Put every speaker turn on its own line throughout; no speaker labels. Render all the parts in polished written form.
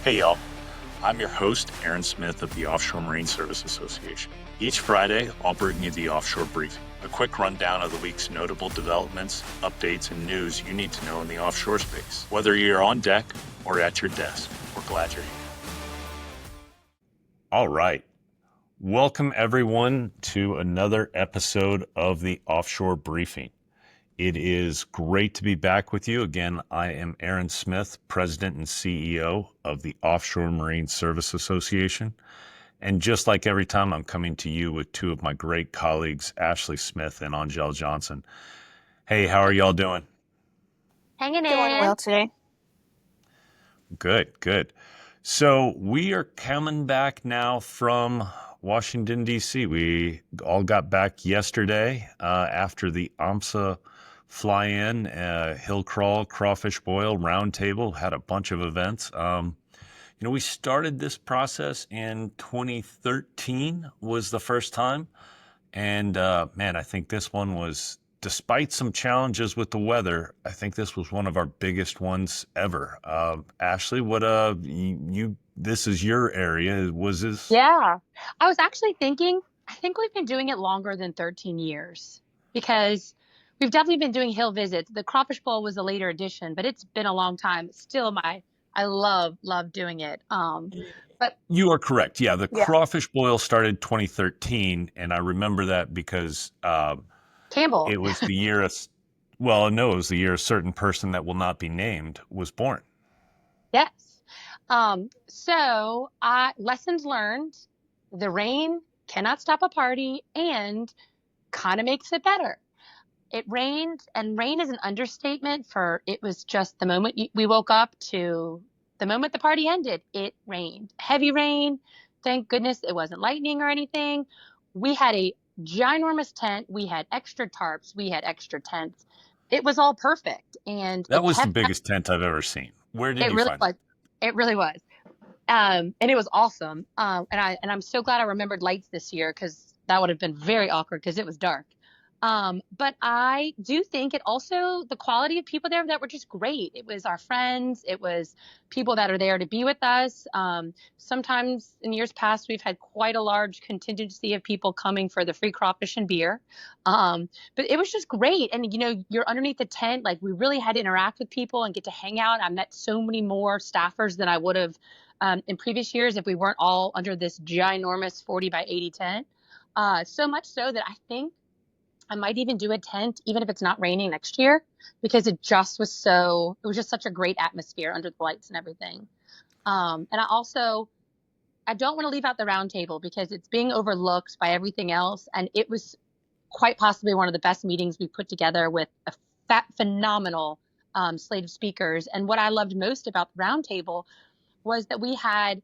Hey y'all, I'm your host, Aaron Smith of the Offshore Marine Service Association. Each Friday, I'll bring you the Offshore Briefing, a quick rundown of the week's notable developments, updates, and news you need to know in the offshore space. Whether you're on deck or at your desk, we're glad you're here. All right. Welcome everyone to another episode of the Offshore Briefing. It is great to be back with you. Again, I am Aaron Smith, President and CEO of the Offshore Marine Service Association. And just like every time, I'm coming to you with two of my great colleagues, Ashley Smith and Angel Johnson. Hey, how are y'all doing?
Hanging in.
Doing well today.
Good. So we are coming back now from Washington, D.C. We all got back yesterday after the OMSA fly-in, hill crawl, Crawfish Boil, Roundtable, had a bunch of events. We started this process in 2013 was the first time. And I think this one was, despite some challenges with the weather, I think this was one of our biggest ones ever. Ashley, this is your area. Was this?
Yeah. I was actually thinking, I think we've been doing it longer than 13 years because we've definitely been doing hill visits. The Crawfish Bowl was a later addition, but it's been a long time. Still I love doing it. But
you are correct. Yeah, the Crawfish Boil started 2013, and I remember that because
Campbell.
it was the year it was the year a certain person that will not be named was born.
Yes. So lessons learned, the rain cannot stop a party and kind of makes it better. It rained, and rain is an understatement for it was just the moment we woke up to the moment the party ended, it rained. Heavy rain. Thank goodness it wasn't lightning or anything. We had a ginormous tent. We had extra tarps. We had extra tents. It was all perfect. And
that was the biggest tent I've ever seen. Where did you find it?
It really was. And it was awesome. And I'm so glad I remembered lights this year because that would have been very awkward because it was dark. But I do think it also, the quality of people there that were just great. It was our friends. It was people that are there to be with us. Sometimes in years past, we've had quite a large contingency of people coming for the free crawfish and beer. But it was just great. And, you're underneath the tent, like we really had to interact with people and get to hang out. I met so many more staffers than I would have in previous years if we weren't all under this ginormous 40 by 80 tent. So much so that I think I might even do a tent, even if it's not raining next year, because it was just such a great atmosphere under the lights and everything. And I don't want to leave out the Roundtable because it's being overlooked by everything else. And it was quite possibly one of the best meetings we put together with a phenomenal slate of speakers. And what I loved most about the Roundtable was that we had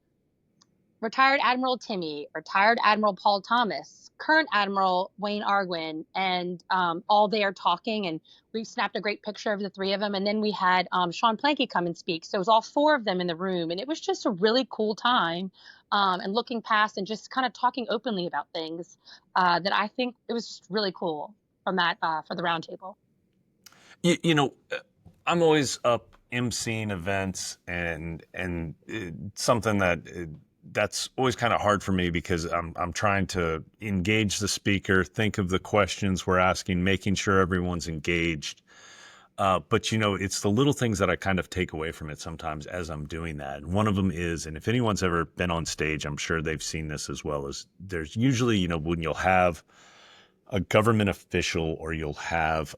retired Admiral Timmy, retired Admiral Paul Thomas, current Admiral Wayne Arguin, and all there talking. And we snapped a great picture of the three of them. And then we had Sean Planky come and speak. So it was all four of them in the room. And it was just a really cool time and looking past and just kind of talking openly about things that I think it was just really cool from that for the Roundtable.
I'm always up emceeing events and something that's always kind of hard for me because I'm trying to engage the speaker, think of the questions we're asking, making sure everyone's engaged. But it's the little things that I kind of take away from it sometimes as I'm doing that. And one of them is, and if anyone's ever been on stage, I'm sure they've seen this as well, is there's usually, when you'll have a government official or you'll have,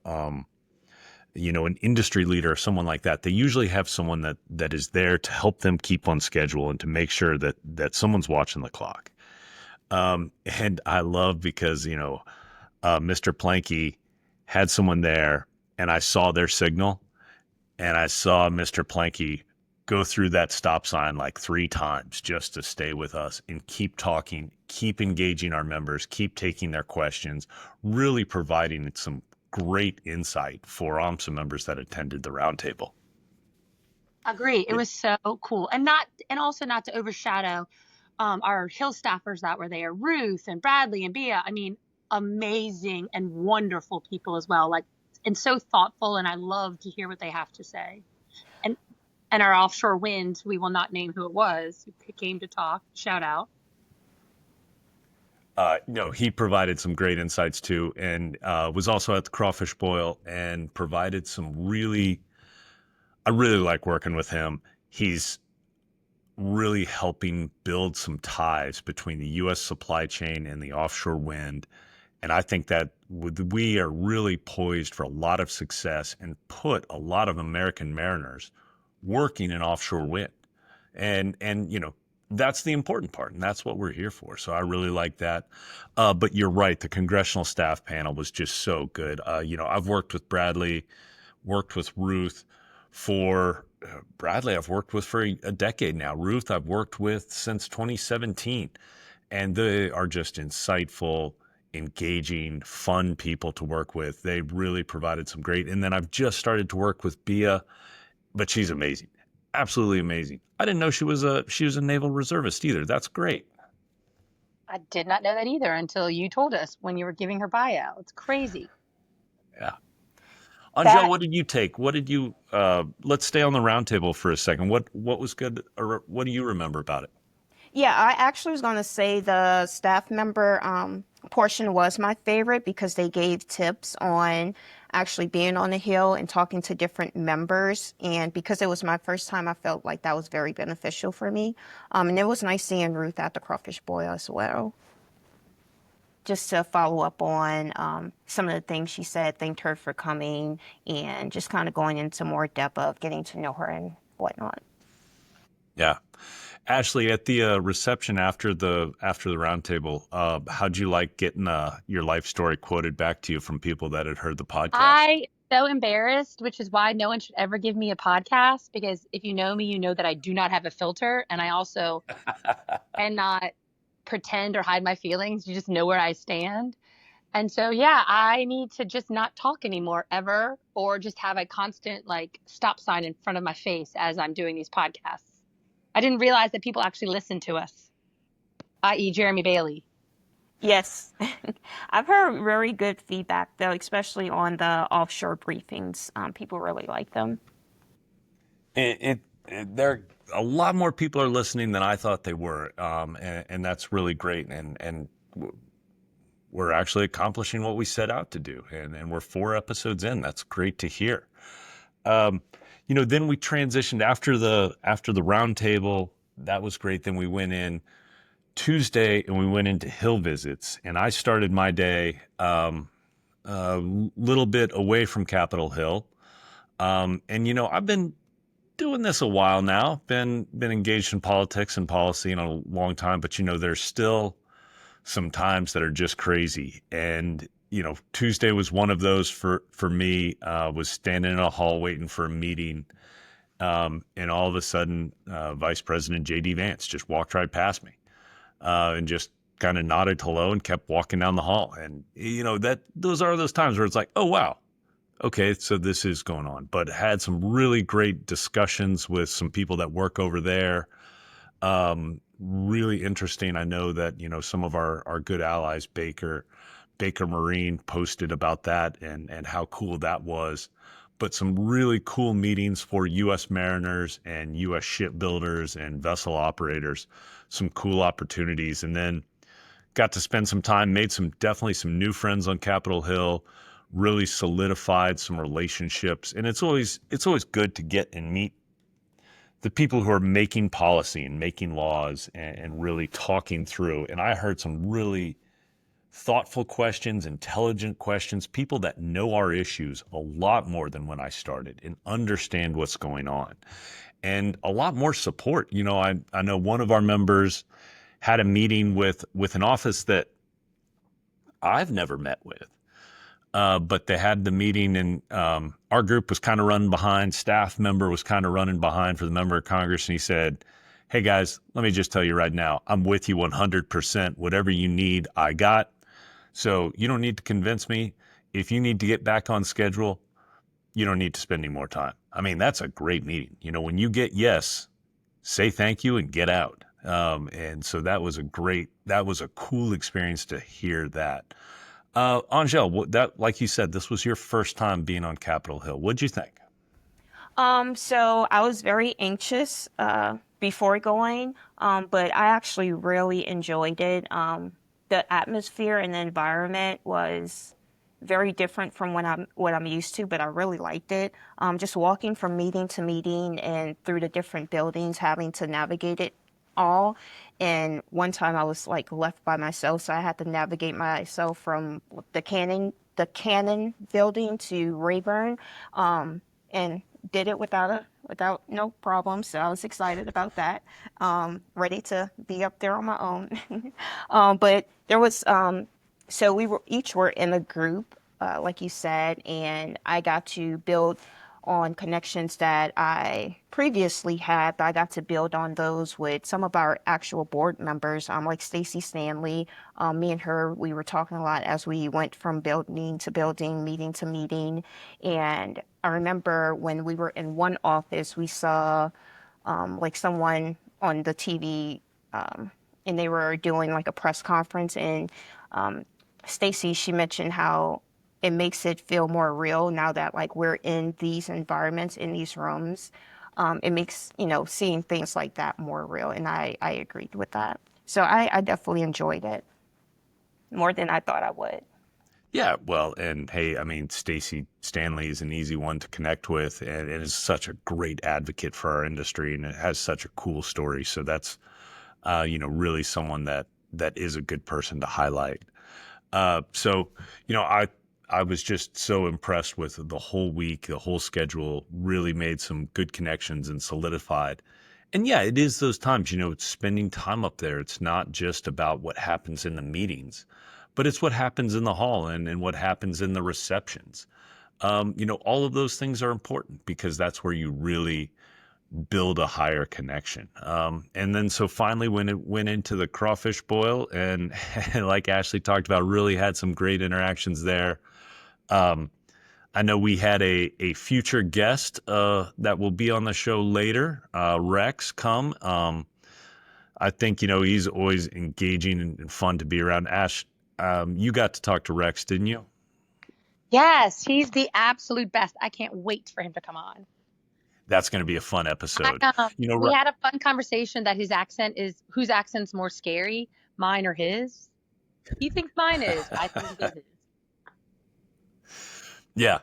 an industry leader or someone like that, they usually have someone that is there to help them keep on schedule and to make sure that someone's watching the clock. And I love because, Mr. Planky had someone there and I saw their signal and I saw Mr. Planky go through that stop sign like 3 times just to stay with us and keep talking, keep engaging our members, keep taking their questions, really providing some great insight for OMSA members that attended the Roundtable.
Agree. It was so cool. And also not to overshadow our Hill staffers that were there, Ruth and Bradley and Bia. I mean, amazing and wonderful people as well. And so thoughtful. And I love to hear what they have to say. And And our offshore wind, we will not name who it was, who came to talk, shout out.
No, he provided some great insights too, and was also at the Crawfish Boil and provided some really. I really like working with him. He's really helping build some ties between the U.S. supply chain and the offshore wind. And I think that we are really poised for a lot of success and put a lot of American mariners working in offshore wind. And that's the important part, and that's what we're here for. So I really like that. But you're right, the congressional staff panel was just so good. I've worked with Bradley, worked with Ruth for Bradley. I've worked with for a decade now. Ruth, I've worked with since 2017, and they are just insightful, engaging, fun people to work with. They really provided some great. And then I've just started to work with Bia, but she's amazing, absolutely amazing. I didn't know she was a naval reservist either. That's great.
I did not know that either until you told us when you were giving her buyout. It's crazy.
Yeah. Angel,
That
what did you take? What did you? Let's stay on the roundtable for a second. What was good, or what do you remember about it?
Yeah, I actually was going to say the staff member portion was my favorite because they gave tips on actually being on the hill and talking to different members. And because it was my first time, I felt like that was very beneficial for me. And it was nice seeing Ruth at the Crawfish Boil as well. Just to follow up on some of the things she said, thanked her for coming, and just kind of going into more depth of getting to know her and whatnot.
Yeah. Ashley, at the reception after the roundtable, how'd you like getting your life story quoted back to you from people that had heard the podcast?
I so embarrassed, which is why no one should ever give me a podcast because if you know me, you know that I do not have a filter and I also cannot pretend or hide my feelings. You just know where I stand. And so, yeah, I need to just not talk anymore ever or just have a constant like stop sign in front of my face as I'm doing these podcasts. I didn't realize that people actually listen to us, i.e., Jeremy Bailey.
Yes, I've heard very good feedback though, especially on the offshore briefings. People really like them.
There a lot more people are listening than I thought they were, and that's really great. And we're actually accomplishing what we set out to do, and we're 4 episodes in. That's great to hear. Then we transitioned after the roundtable. That was great. Then we went in Tuesday and we went into hill visits, and I started my day a little bit away from Capitol Hill. I've been doing this a while now. Been engaged in politics and policy in a long time, but there's still some times that are just crazy. And Tuesday was one of those for me. Was standing in a hall waiting for a meeting, and all of a sudden, Vice President J.D. Vance just walked right past me, and just kind of nodded hello and kept walking down the hall. And those are those times where it's like, oh wow, okay, so this is going on. But had some really great discussions with some people that work over there. Really interesting. I know that, some of our good allies, Baker Marine, posted about that and how cool that was. But some really cool meetings for U.S. mariners and U.S. shipbuilders and vessel operators, some cool opportunities. And then got to spend some time, made definitely some new friends on Capitol Hill, really solidified some relationships. And it's always good to get and meet the people who are making policy and making laws and really talking through. And I heard some really thoughtful questions, intelligent questions, people that know our issues a lot more than when I started and understand what's going on, and a lot more support. I know one of our members had a meeting with an office that I've never met with. But they had the meeting, and our group was kind of running behind. Staff member was kind of running behind for the member of Congress, and he said, "Hey guys, let me just tell you right now, I'm with you 100%. Whatever you need, I got. So you don't need to convince me. If you need to get back on schedule, you don't need to spend any more time." I mean, that's a great meeting. When you get yes, say thank you and get out. And so that was a cool experience to hear that. Angel, like you said, this was your first time being on Capitol Hill. What'd you think?
So I was very anxious before going, but I actually really enjoyed it. The atmosphere and the environment was very different from what I'm used to, but I really liked it. Just walking from meeting to meeting and through the different buildings, having to navigate it all. And one time I was like left by myself, so I had to navigate myself from the Cannon building to Rayburn, and did it without no problem. So I was excited about that. Ready to be up there on my own. But there was so we were in a group, like you said, and I got to build on connections that I previously had, but I got to build on those with some of our actual board members, like Stacy Stanley. Me and her, we were talking a lot as we went from building to building, meeting to meeting. And I remember when we were in one office, we saw like someone on the TV, and they were doing like a press conference, and um, Stacy, she mentioned how it makes it feel more real now that like we're in these environments, in these rooms. It makes, seeing things like that more real. And I agreed with that. So I definitely enjoyed it more than I thought I would.
Yeah, well, and hey, I mean, Stacy Stanley is an easy one to connect with, and is such a great advocate for our industry, and it has such a cool story. So that's, really someone that is a good person to highlight. So, I was just so impressed with the whole week, the whole schedule. Really made some good connections and solidified. And yeah, it is those times, it's spending time up there. It's not just about what happens in the meetings, but it's what happens in the hall and what happens in the receptions. All of those things are important because that's where you really build a higher connection. And then so finally, when it went into the Crawfish Boil, and like Ashley talked about, really had some great interactions there. Um, I know we had a future guest that will be on the show later, Rex, come. I think, he's always engaging and fun to be around. Ash, you got to talk to Rex, didn't you?
Yes, he's the absolute best. I can't wait for him to come on.
That's going to be a fun episode.
We had a fun conversation that whose accent's more scary, mine or his. He thinks mine is. I think it is.
Yeah.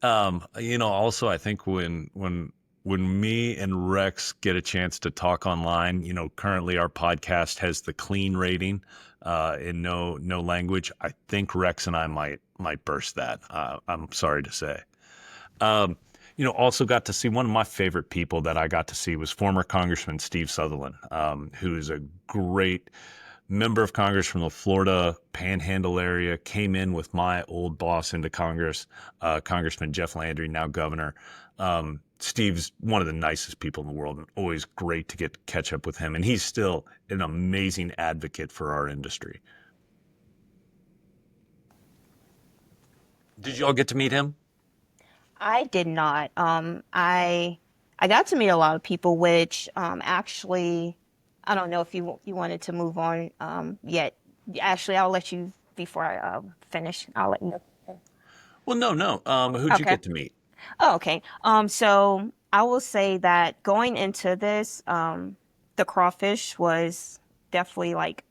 Also I think when me and Rex get a chance to talk online, currently our podcast has the clean rating, in no language. I think Rex and I might burst that. I'm sorry to say. Also got to see one of my favorite people that I got to see was former Congressman Steve Sutherland, who is a great member of Congress from the Florida Panhandle area, came in with my old boss into Congress, Congressman Jeff Landry, now governor. Steve's one of the nicest people in the world, and always great to get to catch up with him. And he's still an amazing advocate for our industry. Did you all get to meet him?
I did not. I got to meet a lot of people, which actually, I don't know if you wanted to move on yet. Ashley, I'll let you before I finish. I'll let you know.
Well, no. Who'd you
Okay.
get to meet?
Oh, okay. So I will say that going into this, the crawfish was definitely like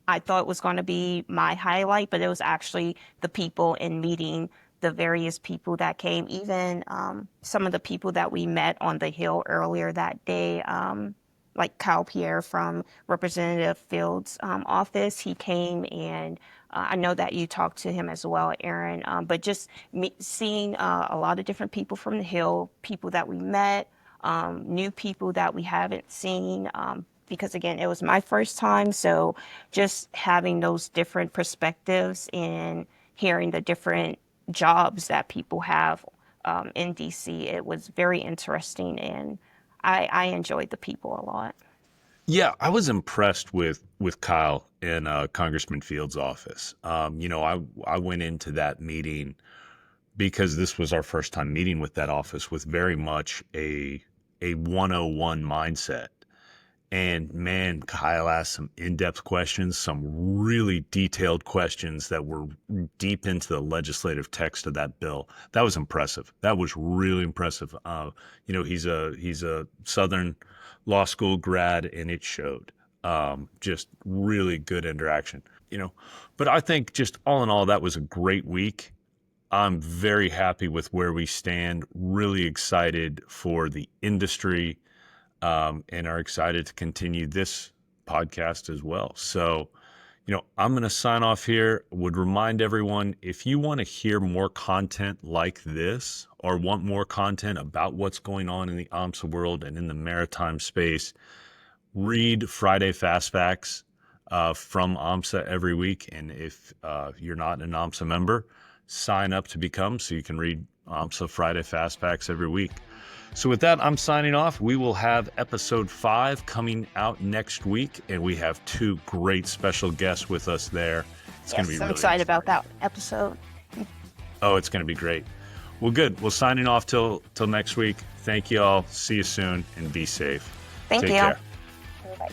I thought was going to be my highlight, but it was actually the people and meeting the various people that came, even some of the people that we met on the Hill earlier that day, like Kyle Pierre from Representative Field's office. He came, and I know that you talked to him as well, Aaron. But just seeing a lot of different people from the Hill, people that we met, new people that we haven't seen. Because again, it was my first time, so just having those different perspectives and hearing the different jobs that people have in DC, it was very interesting, and I enjoyed the people a lot.
Yeah, I was impressed with Kyle in Congressman Field's office. I went into that meeting because this was our first time meeting with that office with very much a 101 mindset. And man, Kyle asked some in-depth questions, some really detailed questions that were deep into the legislative text of that bill. That was impressive. That was really impressive. He's a Southern law school grad, and it showed. Just really good interaction. But I think just all in all, that was a great week. I'm very happy with where we stand. Really excited for the industry. And are excited to continue this podcast as well. So, I'm going to sign off here. Would remind everyone, if you want to hear more content like this or want more content about what's going on in the OMSA world and in the maritime space, read Friday Fast Facts from OMSA every week. And if you're not an OMSA member, sign up to become so you can read OMSA Friday Fast Facts every week. So with that, I'm signing off. We will have episode 5 coming out next week, and we have 2 great special guests with us there. It's going to be really
excited about that episode.
Oh, it's going to be great. Well, good. Well, signing off till next week. Thank you all. See you soon, and be safe.
Thank you.
Take care.
Bye.